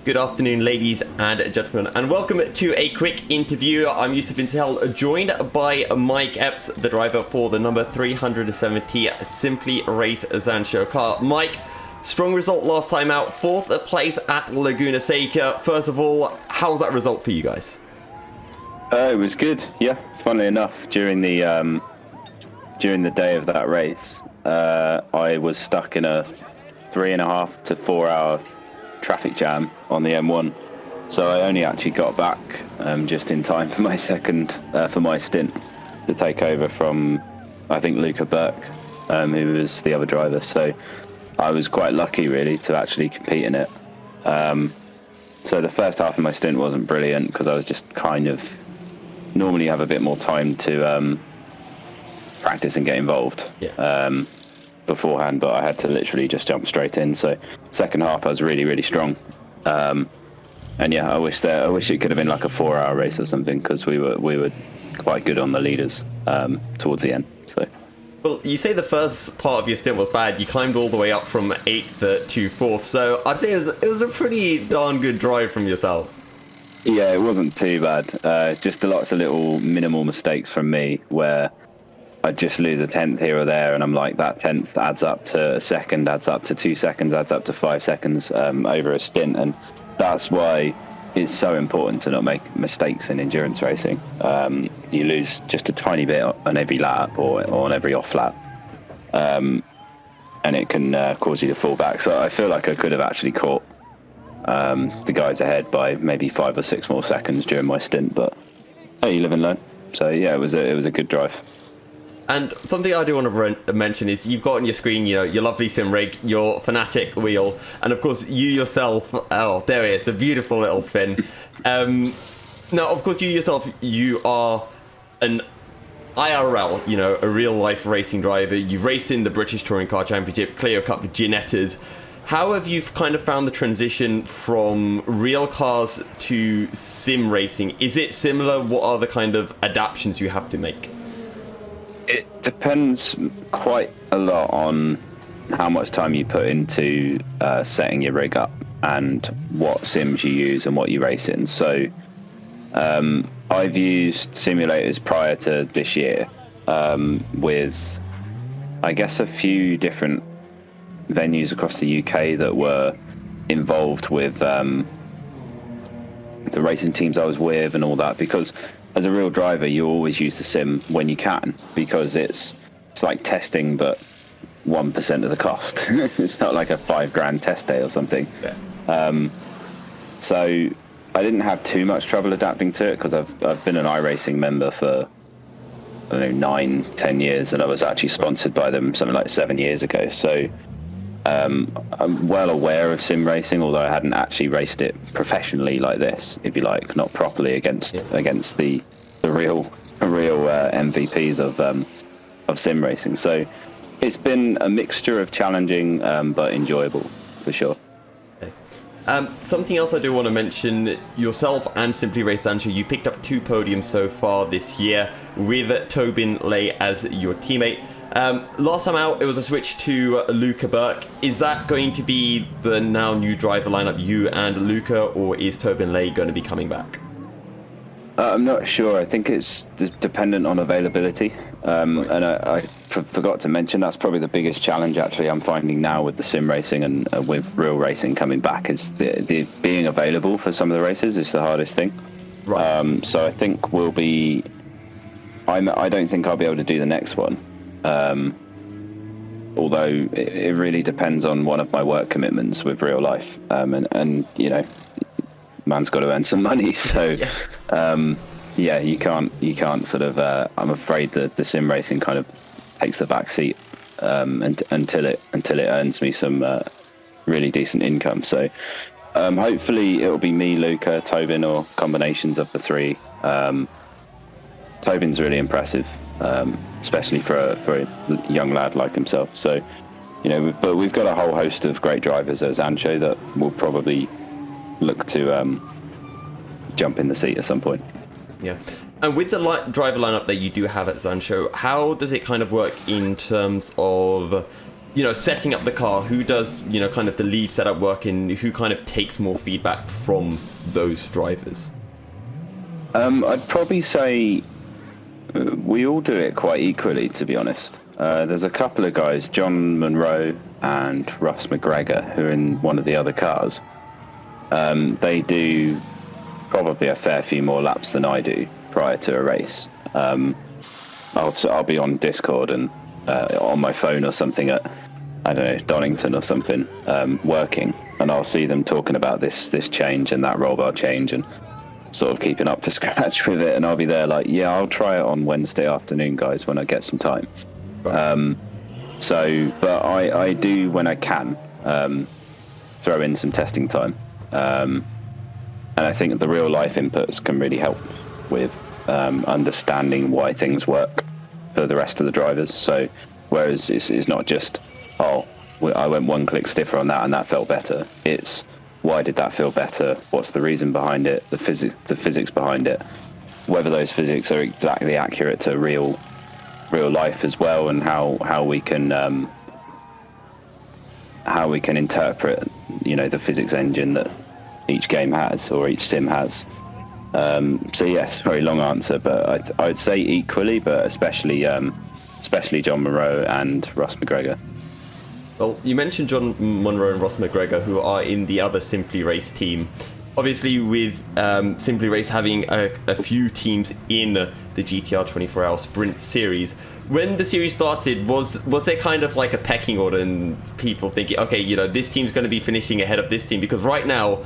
Good afternoon, ladies and gentlemen, and welcome to a quick interview. I'm Yousuf Bin-Suhayl, joined by Mike Epps, the driver for the number 370 Simply Race Zansho car. Mike, strong result last time out, 4th place at Laguna Seca. First of all, how was that result for you guys? It was good, yeah. Funnily enough, during the day of that race, I was stuck in a 3.5 to 4 hour traffic jam on the M1, so I only actually got back just in time for my stint to take over from, I think, Luka Berk, who was the other driver. So I was quite lucky really to actually compete in it. So the first half of my stint wasn't brilliant because I was just kind of normally have a bit more time to practice and get involved. Yeah. Beforehand, but I had to literally just jump straight in. So second half I was really strong, and yeah, I wish it could have been like a 4 hour race or something, because we were quite good on the leaders towards the end. So, well, you say the first part of your stint was bad. You climbed all the way up from 8th to 4th, so I'd say it was a pretty darn good drive from yourself. Yeah, it wasn't too bad. Just lots of little minimal mistakes from me where I'd just lose a 10th here or there, and I'm like, that 10th adds up to a second, adds up to 2 seconds, adds up to 5 seconds over a stint. And that's why it's so important to not make mistakes in endurance racing. You lose just a tiny bit on every lap or on every off lap, and it can cause you to fall back. So I feel like I could have actually caught the guys ahead by maybe 5 or 6 more seconds during my stint, but hey, you live and learn. So yeah, it was a good drive. And something I do want to mention is you've got on your screen, you know, your lovely sim rig, your Fanatec wheel, and of course you yourself. Oh, there it is, a beautiful little spin. Now, of course, you yourself, you are an IRL, you know, a real life racing driver. You've raced in the British Touring Car Championship, Clio Cup, Ginettas. How have you kind of found the transition from real cars to sim racing? Is it similar? What are the kind of adaptations you have to make? It depends quite a lot on how much time you put into setting your rig up and what sims you use and what you race in. So I've used simulators prior to this year with, I guess, a few different venues across the UK that were involved with the racing teams I was with and all that, because as a real driver, you always use the sim when you can, because it's like testing, but 1% of the cost. It's not like a $5,000 test day or something. Yeah. So I didn't have too much trouble adapting to it, because I've been an iRacing member for, I don't know, 9-10 years, and I was actually sponsored by them something like 7 years ago. So I'm well aware of sim racing, although I hadn't actually raced it professionally like this, if you like, not properly against the real MVPs of sim racing. So it's been a mixture of challenging but enjoyable, for sure. Something else I do want to mention, yourself and Simply Race Zansho, you picked up 2 podiums so far this year with Tobin Leigh as your teammate. Last time out, it was a switch to Luka Berk. Is that going to be the now new driver lineup, you and Luka, or is Tobin Leigh going to be coming back? I'm not sure. I think it's dependent on availability. And I forgot to mention, that's probably the biggest challenge actually I'm finding now with the sim racing and with real racing coming back, is the being available for some of the races is the hardest thing. Right. So I think I don't think I'll be able to do the next one. Although it really depends on one of my work commitments with real life, and you know, man's got to earn some money, so yeah, you can't sort of I'm afraid that the sim racing kind of takes the back seat until it earns me some really decent income. So hopefully it'll be me, Luka, Tobin, or combinations of the three. Tobin's really impressive, especially for a young lad like himself. So, you know, but we've got a whole host of great drivers at Zansho that will probably look to jump in the seat at some point. Yeah. And with the driver lineup that you do have at Zansho, how does it kind of work in terms of setting up the car, who does, kind of the lead setup work, and who kind of takes more feedback from those drivers? I'd probably say we all do it quite equally, to be honest. There's a couple of guys, John Munro and Russ McGregor, who are in one of the other cars. They do probably a fair few more laps than I do prior to a race. I'll be on Discord and on my phone or something at, I don't know, Donington or something, working, and I'll see them talking about this change and that roll bar change and sort of keeping up to scratch with it, and I'll be there like, yeah, I'll try it on Wednesday afternoon, guys, when I get some time. Right. But I do, when I can, throw in some testing time. And I think the real life inputs can really help with understanding why things work for the rest of the drivers. So whereas it's not just, I went one click stiffer on that and that felt better. It's, why did that feel better? What's the reason behind it? The physics behind it. Whether those physics are exactly accurate to real life as well, and how we can interpret, the physics engine that each game has or each sim has. So yes, very long answer, but I'd say equally, but especially John Munro and Ross McGregor. Well, you mentioned John Munro and Ross McGregor, who are in the other Simply Race team. Obviously, with Simply Race having a few teams in the GTR24H Sprint series, when the series started, was there kind of like a pecking order and people thinking, okay, this team's going to be finishing ahead of this team? Because right now,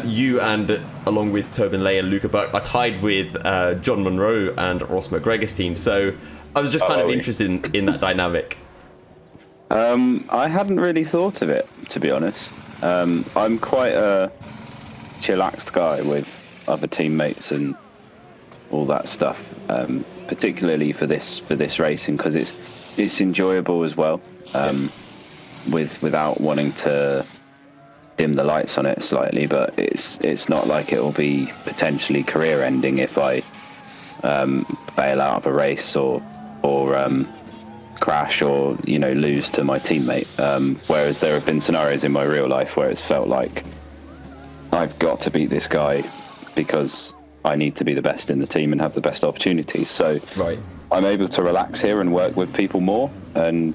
you and along with Tobin Leigh and Luka Berk are tied with John Munro and Ross McGregor's team. So I was just kind of interested in that dynamic. I hadn't really thought of it, to be honest. I'm quite a chillaxed guy with other teammates and all that stuff, particularly for this racing, because it's enjoyable as well, without wanting to dim the lights on it slightly, but it's not like it will be potentially career ending if I bail out of a race or crash or lose to my teammate, whereas there have been scenarios in my real life where it's felt like I've got to beat this guy because I need to be the best in the team and have the best opportunities. So right. I'm able to relax here and work with people more and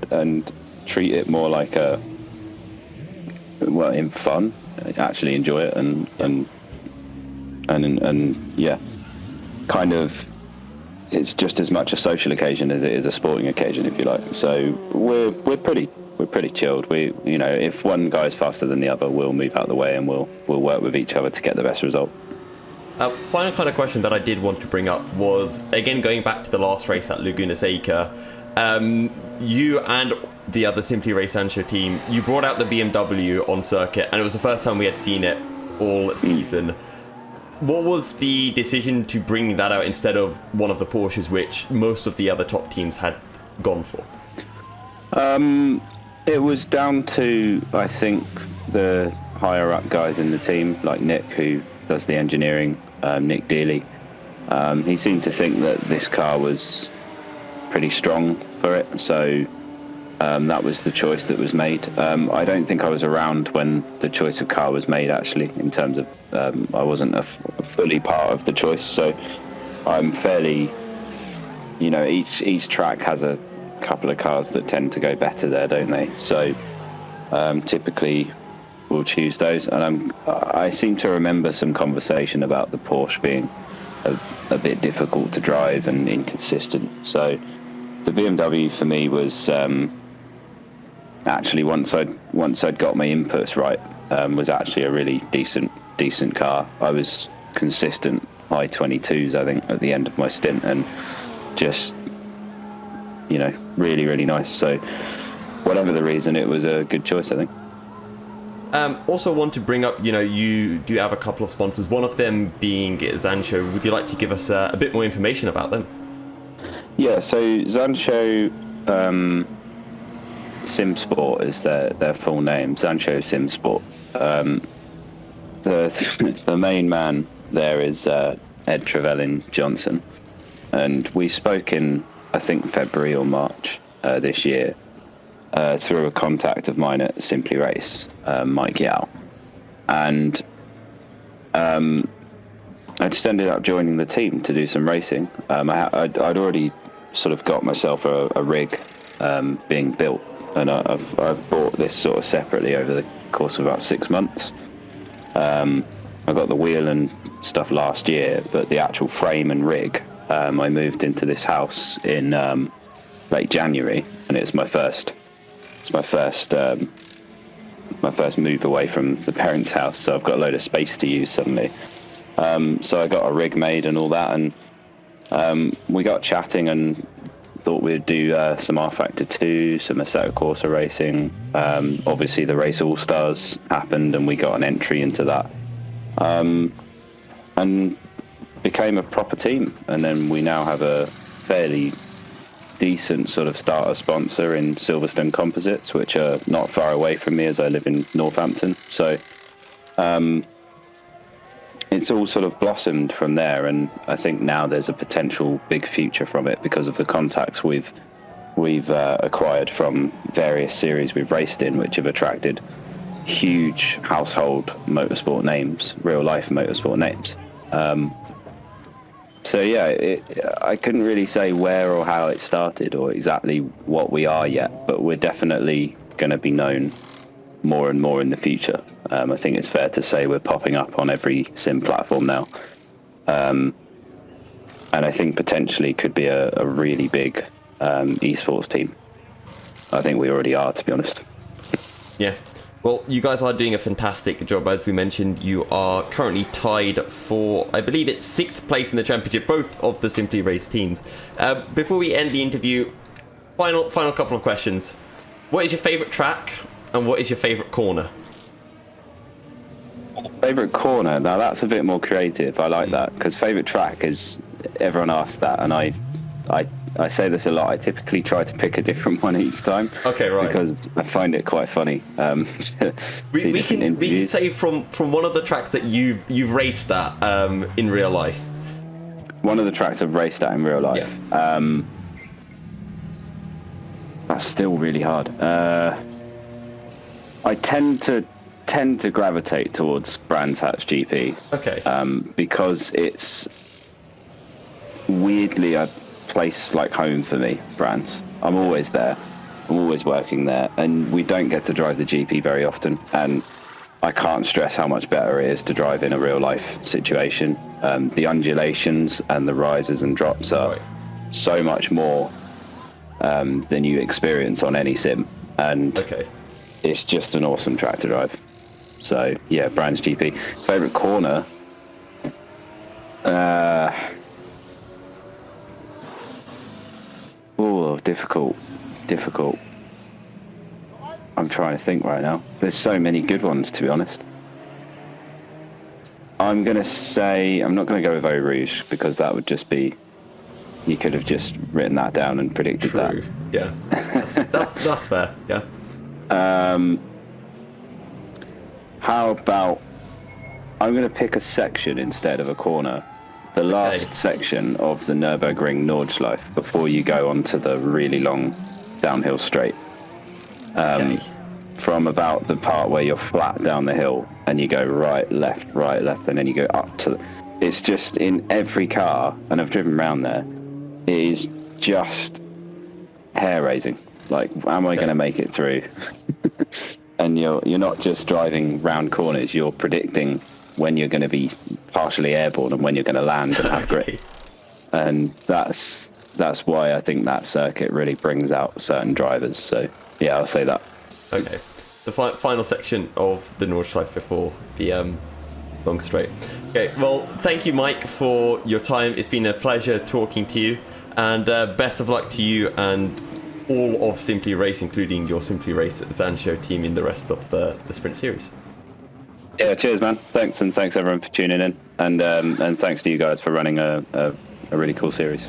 treat it more like in fun, actually enjoy it and yeah, kind of. It's just as much a social occasion as it is a sporting occasion, if you like. So we're pretty chilled. We, if one guy's faster than the other, we'll move out of the way and we'll work with each other to get the best result. Final kind of question that I did want to bring up was, again, going back to the last race at Laguna Seca, you and the other Simply Race Zansho team, you brought out the BMW on circuit, and it was the first time we had seen it all season. What was the decision to bring that out instead of one of the Porsches, which most of the other top teams had gone for? It was down to, I think, the higher up guys in the team, like Nick, who does the engineering, Nick Dealey. He seemed to think that this car was pretty strong for it, so that was the choice that was made. I don't think I was around when the choice of car was made, actually, in terms of I wasn't a fully part of the choice, so I'm fairly, each track has a couple of cars that tend to go better there, don't they? So typically we'll choose those, and I seem to remember some conversation about the Porsche being a bit difficult to drive and inconsistent, so the BMW for me was actually once I'd got my inputs right, was actually a really decent car. I was consistent high 22s, I think, at the end of my stint, and just really nice. So whatever the reason, it was a good choice, I think. Also want to bring up, you do have a couple of sponsors, one of them being Zansho. Would you like to give us a bit more information about them? Yeah, so Zansho SimSport is their full name, Zansho SimSport. The main man there is Ed Trevelyan Johnson, and we spoke in, I think, February or March this year, through a contact of mine at Simply Race, Mike Epps. And I just ended up joining the team to do some racing. I'd already sort of got myself a rig being built, and I've bought this sort of separately over the course of about 6 months. I got the wheel and stuff last year, but the actual frame and rig, I moved into this house in late January, and it's my first move away from the parents' house, so I've got a load of space to use suddenly. So I got a rig made and all that, and we got chatting and thought we'd do some R Factor 2, some Assetto Corsa racing. Obviously the Race All Stars happened and we got an entry into that, and became a proper team. And then we now have a fairly decent sort of starter sponsor in Silverstone Composites, which are not far away from me as I live in Northampton. So it's all sort of blossomed from there, and I think now there's a potential big future from it because of the contacts we've acquired from various series we've raced in, which have attracted huge household motorsport names, real life motorsport names. So yeah, I couldn't really say where or how it started or exactly what we are yet, but we're definitely going to be known more and more in the future. I think it's fair to say we're popping up on every sim platform now, and I think potentially could be a really big esports team. I think we already are, to be honest. Yeah. Well, you guys are doing a fantastic job. As we mentioned, you are currently tied for, I believe it's 6th place in the championship, both of the Simply Race teams. Before we end the interview, final couple of questions. What is your favourite track, and what is your favourite corner? Favourite corner? Now that's a bit more creative. I like that, because favourite track is, everyone asks that, and I say this a lot. I typically try to pick a different one each time. Okay, right. Because I find it quite funny. We can say from one of the tracks that you've raced at in real life. One of the tracks I've raced at in real life. Yeah. That's still really hard. I tend to gravitate towards Brands Hatch GP. Okay. Because it's weirdly a place like home for me, Brands. I'm always there. I'm always working there, and we don't get to drive the GP very often, and I can't stress how much better it is to drive in a real life situation. The undulations and the rises and drops are so much more than you experience on any sim, and it's just an awesome track to drive. So yeah, Brands GP. Favorite corner? Oh, difficult. I'm trying to think right now. There's so many good ones, to be honest. I'm going to say, I'm not going to go with Eau Rouge, because that would just be, you could have just written that down and predicted that. Yeah, that's fair. Yeah. How about, I'm going to pick a section instead of a corner. The last section of the Nürburgring Nordschleife before you go onto the really long downhill straight. From about the part where you're flat down the hill and you go right, left, and then you go up to it's just in every car, and I've driven around there, it is just hair raising. Like, am I going to make it through? And you're not just driving round corners, you're predicting when you're going to be partially airborne and when you're going to land and have grip. And that's why I think that circuit really brings out certain drivers. So yeah, I'll say that. Okay, the final section of the Nordschleife before the long straight. Okay, well, thank you, Mike, for your time. It's been a pleasure talking to you, and best of luck to you and all of Simply Race, including your Simply Race Zansho team in the rest of the sprint series. Yeah, cheers, man. Thanks, and thanks everyone for tuning in, and thanks to you guys for running a really cool series.